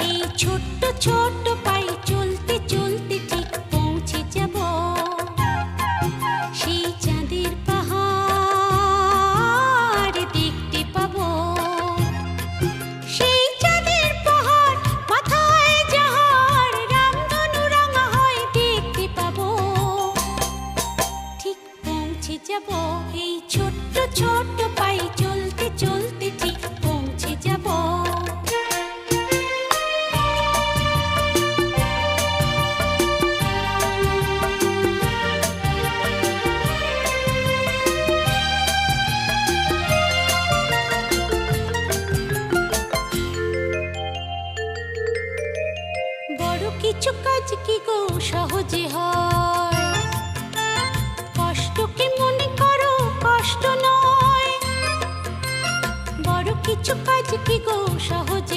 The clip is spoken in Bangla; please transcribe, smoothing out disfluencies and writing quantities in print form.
এই ছোট্ট ছোট্ট পায়ে চলতে চলতে ঠিক পৌঁছে যাব সেই চাঁদের পাহাড় দেখতে পাবো। সেই চাঁদের পাহাড় মাথায় যাহার রামধনু রাঙা হয় দেখতে পাবো। ঠিক পৌঁছে যাব এই ছোট্ট ছোট্ট পায়ে চলতে চলতে ঠিক পৌঁছে যাব। বড় কিছু কাজ কি গো সহজে হয়, কষ্টকে মনে করো কষ্ট নয়। বড় কিছু কাজ কি গো সহজে